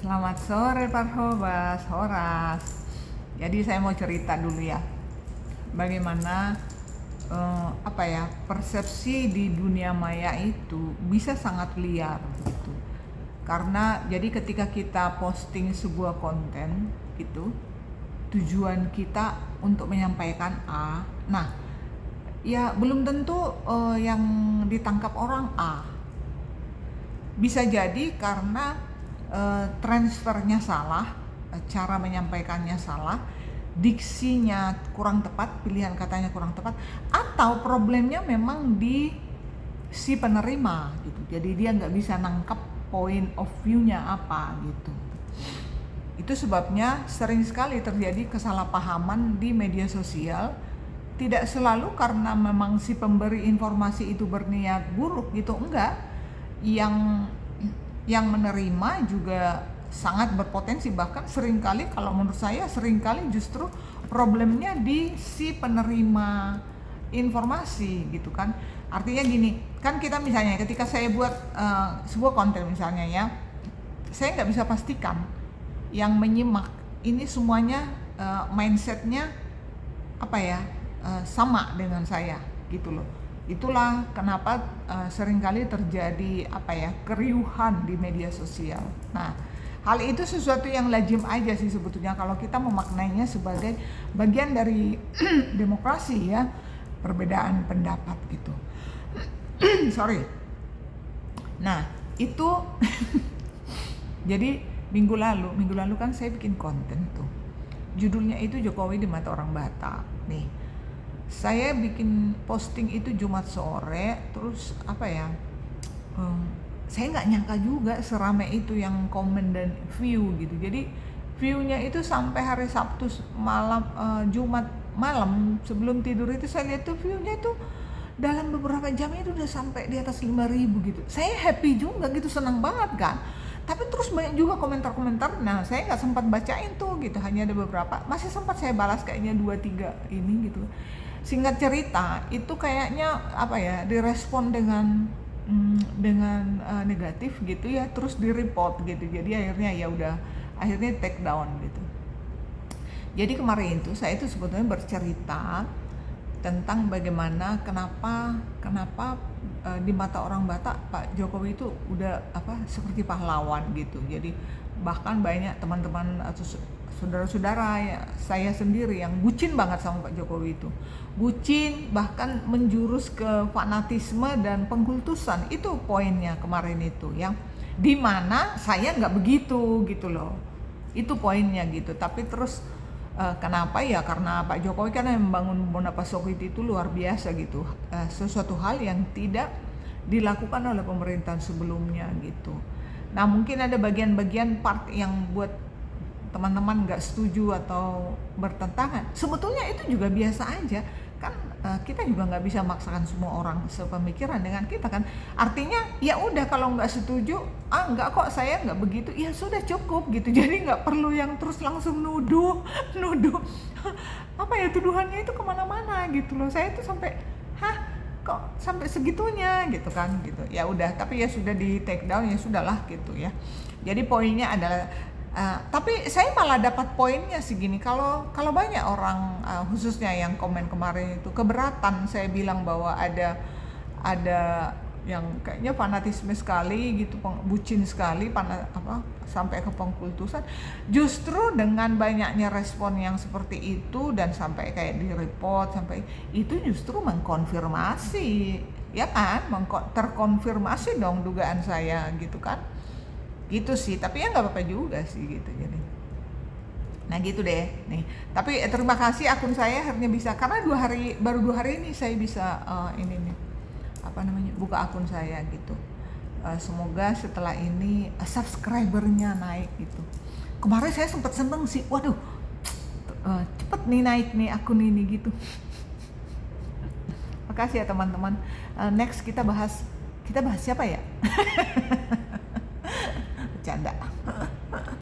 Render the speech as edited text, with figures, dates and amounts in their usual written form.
Selamat sore Parhobas, Horas. Jadi saya mau cerita dulu ya, bagaimana persepsi di dunia maya itu bisa sangat liar gitu. Karena jadi ketika kita posting sebuah konten gitu, tujuan kita untuk menyampaikan A. Nah, ya belum tentu yang ditangkap orang A. Bisa jadi karena transfernya salah, cara menyampaikannya salah, diksinya kurang tepat, pilihan katanya kurang tepat, atau problemnya memang di si penerima gitu. Jadi dia nggak bisa nangkep point of view-nya apa gitu. Itu sebabnya sering sekali terjadi kesalahpahaman di media sosial. Tidak selalu karena memang si pemberi informasi itu berniat buruk gitu, enggak. Yang menerima juga sangat berpotensi, bahkan seringkali kalau menurut saya seringkali justru problemnya di si penerima informasi gitu kan. Artinya gini, kan kita misalnya ketika saya buat sebuah konten misalnya ya, saya nggak bisa pastikan yang menyimak ini semuanya mindsetnya sama dengan saya gitu loh. Itulah kenapa seringkali terjadi keriuhan di media sosial. Nah, hal itu sesuatu yang lazim aja sih sebetulnya kalau kita memaknainya sebagai bagian dari demokrasi ya, perbedaan pendapat gitu. Sorry. Nah, itu jadi minggu lalu kan saya bikin konten tuh. Judulnya itu Jokowi di Mata Orang Batak. Nih, saya bikin posting itu Jumat sore, terus saya nggak nyangka juga seramai itu yang komen dan view gitu. Jadi view-nya itu sampai hari Sabtu malam, Jumat malam sebelum tidur itu saya lihat tuh view-nya itu dalam beberapa jam itu udah sampai di atas 5.000 gitu. Saya happy juga gitu, senang banget kan. Tapi terus banyak juga komentar-komentar. Nah, saya nggak sempat bacain tuh gitu, hanya ada beberapa. Masih sempat saya balas kayaknya 2-3 ini gitu. Singkat cerita, itu kayaknya direspon dengan negatif gitu ya, terus di report gitu. Jadi akhirnya take down gitu. Jadi kemarin itu saya itu sebetulnya bercerita tentang bagaimana kenapa di mata orang Batak Pak Jokowi itu udah seperti pahlawan gitu. Jadi bahkan banyak teman-teman atau saudara-saudara ya, saya sendiri yang bucin banget sama Pak Jokowi itu. Bucin, bahkan menjurus ke fanatisme dan pengkultusan. Itu poinnya kemarin itu, yang dimana saya nggak begitu gitu loh. Itu poinnya gitu. Tapi terus kenapa ya, karena Pak Jokowi kan yang membangun Bonapasokit itu luar biasa gitu, sesuatu hal yang tidak dilakukan oleh pemerintahan sebelumnya gitu. Nah, mungkin ada bagian-bagian part yang buat teman-teman nggak setuju atau bertentangan. Sebetulnya itu juga biasa aja kan, kita juga nggak bisa maksakan semua orang sepemikiran dengan kita kan. Artinya ya udah, kalau nggak setuju, nggak kok, saya nggak begitu, ya sudah cukup gitu. Jadi nggak perlu yang terus langsung nuduh tuduhannya itu kemana-mana gitu loh. Saya tuh sampai kok sampai segitunya gitu kan gitu. Ya udah, tapi ya sudah di take down, ya sudahlah gitu ya. Jadi poinnya adalah tapi saya malah dapat poinnya sih gini, kalau banyak orang khususnya yang komen kemarin itu keberatan saya bilang bahwa ada yang kayaknya fanatisme sekali gitu, bucin sekali, sampai ke pengkultusan. Justru dengan banyaknya respon yang seperti itu dan sampai kayak di report, sampai itu justru mengkonfirmasi ya kan, terkonfirmasi dong dugaan saya gitu kan. Gitu sih, tapi ya nggak apa-apa juga sih gitu. Jadi nah gitu deh nih, tapi terima kasih akun saya akhirnya bisa, karena baru 2 hari ini saya bisa ini nih buka akun saya gitu. Semoga setelah ini subscribernya naik gitu. Kemarin saya sempat seneng sih, waduh cepet nih naik nih akun ini gitu. Makasih ya teman-teman. Next kita bahas siapa ya?